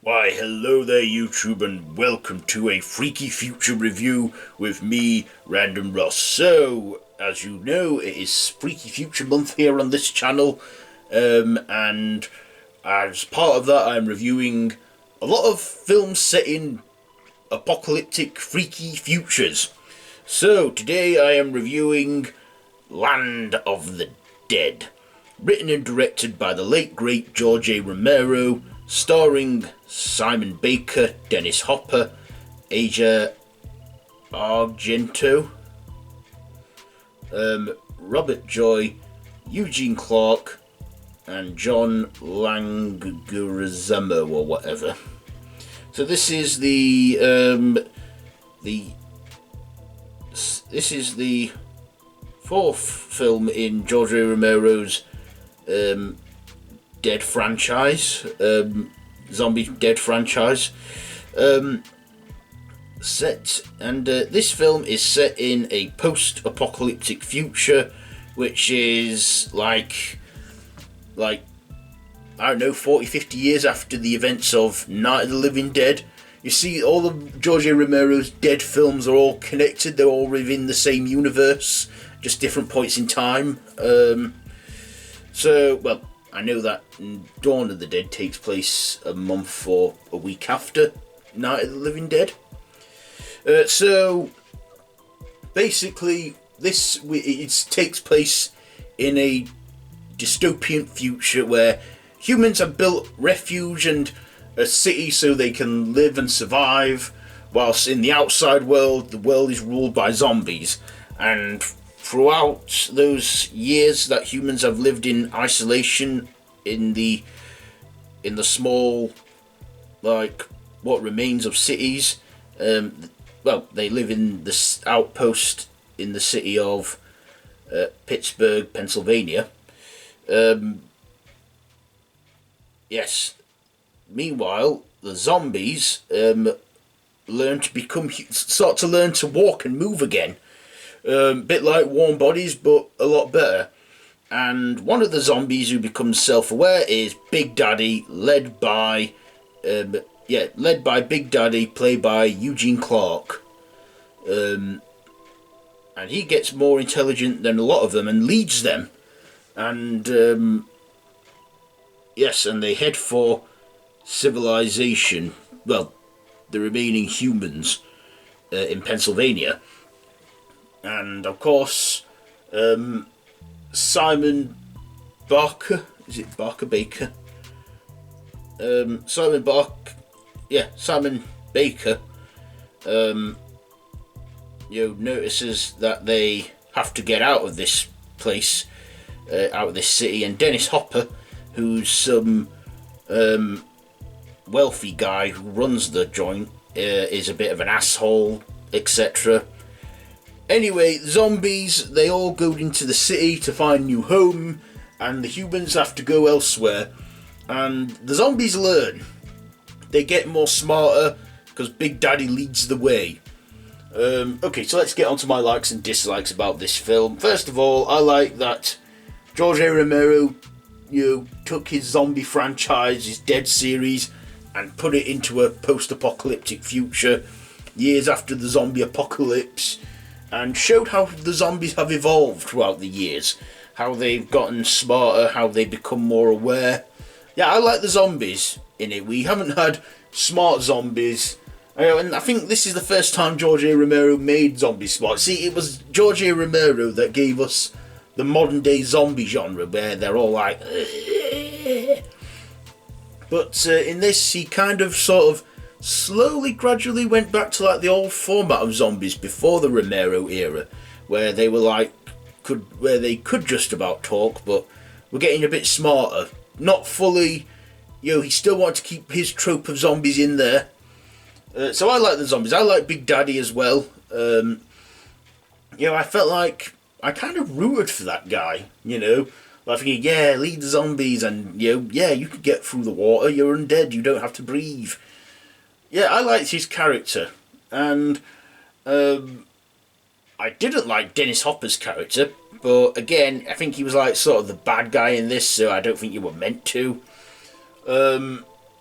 Why, hello there YouTube, and welcome to a Freaky Future review with me, Random Ross. So, as you know, it is Freaky Future month here on this channel, and as part of that I'm reviewing a lot of films set in apocalyptic freaky futures. So, today I am reviewing Land of the Dead, written and directed by the late great George A Romero, starring Simon Baker, Dennis Hopper, Asia Argento, Robert Joy, Eugene Clark, and John Leguizamo or whatever. So this is the fourth film in George A Romero's Dead franchise, zombie Dead franchise. This film is set in a post-apocalyptic future, which is like I don't know, 40-50 years after the events of Night of the Living Dead. You see, all of George A. Romero's Dead films are all connected. They're all within the same universe, just different points in time. I know that Dawn of the Dead takes place a month or a week after Night of the Living Dead. So basically, it takes place in a dystopian future where humans have built refuge and a city so they can live and survive, whilst in the outside world, the world is ruled by zombies. And throughout those years that humans have lived in isolation in the small, like, what remains of cities, they live in this outpost in the city of Pittsburgh, Pennsylvania. Yes. Meanwhile, the zombies start to learn to walk and move again. Bit like Warm Bodies, but a lot better. And one of the zombies who becomes self-aware is Big Daddy, led by Big Daddy, played by Eugene Clark. And he gets more intelligent than a lot of them and leads them. And and they head for civilization. Well, the remaining humans in Pennsylvania. And of course, Simon Baker. Simon Baker. Notices that they have to get out of this place, out of this city, and Dennis Hopper, who's some wealthy guy who runs the joint, is a bit of an asshole, etc. Anyway, zombies, they all go into the city to find new home, and the humans have to go elsewhere. And the zombies learn. They get more smarter, because Big Daddy leads the way. Okay, so let's get on to my likes and dislikes about this film. First of all, I like that George A. Romero, took his zombie franchise, his Dead series, and put it into a post-apocalyptic future, years after the zombie apocalypse, and showed how the zombies have evolved throughout the years, how they've gotten smarter, how they become more aware. Yeah, I like the zombies in it. We haven't had smart zombies, and I think this is the first time George A. Romero made zombies smart. See, it was George A. Romero that gave us the modern day zombie genre, where they're all like, but in this, he kind of sort of slowly, gradually went back to like the old format of zombies before the Romero era, where they were where they could just about talk, but were getting a bit smarter. Not fully, he still wanted to keep his trope of zombies in there. So I like the zombies. I like Big Daddy as well. I felt like I kind of rooted for that guy, Like thinking, lead the zombies, and you could get through the water, you're undead, you don't have to breathe. Yeah, I liked his character, and I didn't like Dennis Hopper's character, but again, I think he was like sort of the bad guy in this, so I don't think you were meant to.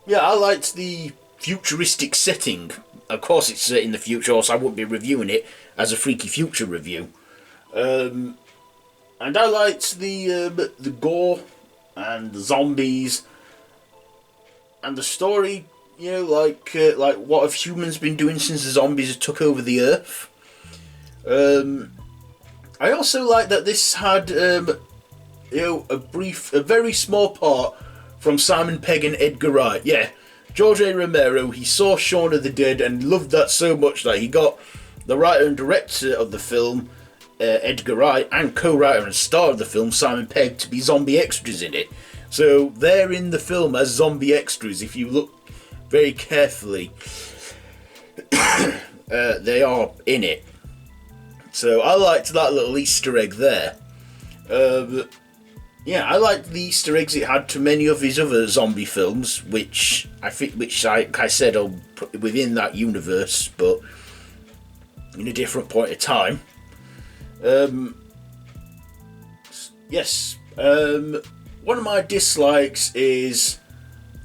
Yeah, I liked the futuristic setting. Of course, it's set in the future, or I wouldn't be reviewing it as a Freaky Future review. And I liked the gore and the zombies and the story. You know, like what have humans been doing since the zombies took over the earth? I also like that this had a very small part from Simon Pegg and Edgar Wright. Yeah, George A. Romero, he saw Shaun of the Dead and loved that so much that he got the writer and director of the film, Edgar Wright, and co-writer and star of the film, Simon Pegg, to be zombie extras in it. So they're in the film as zombie extras. If you look very carefully, they are in it. So I liked that little Easter egg there. Yeah, I liked the Easter eggs it had to many of his other zombie films, which I said are within that universe, but in a different point of time. Yes. One of my dislikes is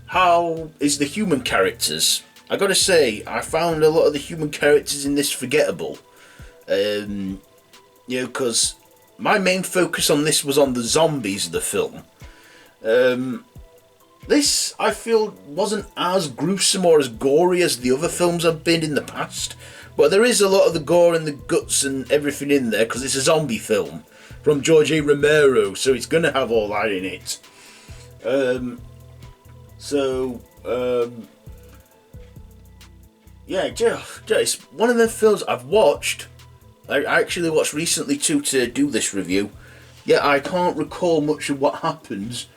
the human characters. I gotta say, I found a lot of the human characters in this forgettable. Because my main focus on this was on the zombies of the film. This, I feel, wasn't as gruesome or as gory as the other films have been in the past. But there is a lot of the gore and the guts and everything in there, because it's a zombie film from George A. Romero, so it's going to have all that in it. Yeah, it's one of the films I've watched. I actually watched recently too to do this review. Yeah, I can't recall much of what happens,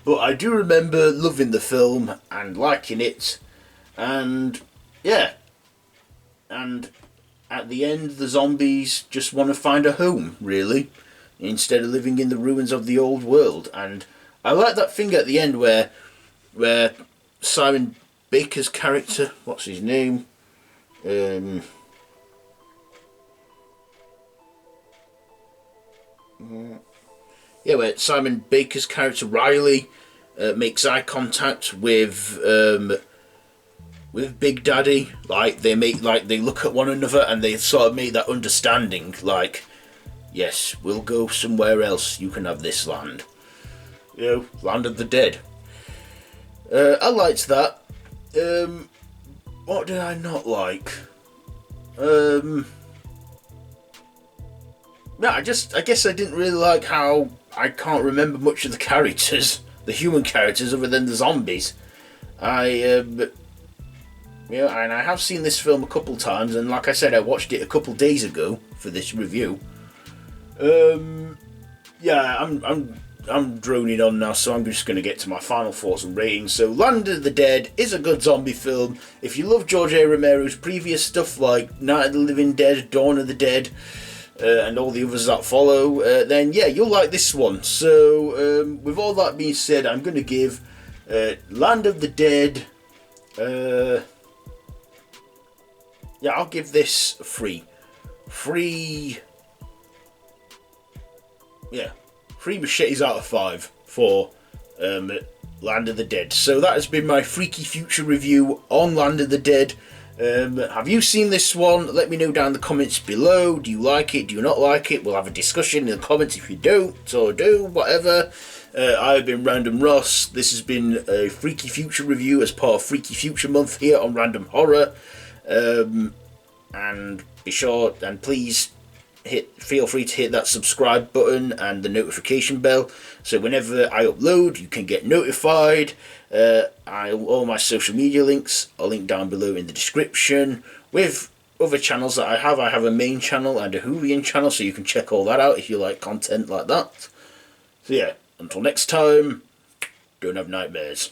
but I do remember loving the film and liking it, and yeah, and at the end the zombies just want to find a home, really, instead of living in the ruins of the old world. And I like that thing at the end where Simon Baker's character, what's his name? Where Simon Baker's character Riley makes eye contact with Big Daddy. Like they look at one another and they sort of make that understanding. Like, yes, we'll go somewhere else. You can have this land. Land of the dead. I liked that. What did I not like? Yeah, I guess I didn't really like how I can't remember much of the characters, the human characters, other than the zombies. And I have seen this film a couple times, and like I said, I watched it a couple days ago for this review. I'm droning on now, so I'm just going to get to my final thoughts and ratings. So, Land of the Dead is a good zombie film. If you love George A. Romero's previous stuff like Night of the Living Dead, Dawn of the Dead, and all the others that follow, then yeah, you'll like this one. So, with all that being said, I'm going to give Land of the Dead, I'll give this 3 machetes out of 5 for Land of the Dead. So that has been my Freaky Future review on Land of the Dead. Have you seen this one? Let me know down in the comments below. Do you like it? Do you not like it? We'll have a discussion in the comments if you don't, or do, whatever. I've been Random Ross. This has been a Freaky Future review as part of Freaky Future Month here on Random Horror. And be sure and please feel free to hit that subscribe button and the notification bell, so whenever I upload you can get notified. All my social media links are linked down below in the description. With other channels that I have a main channel and a Whovian channel, so you can check all that out if you like content like that. So yeah, until next time, don't have nightmares.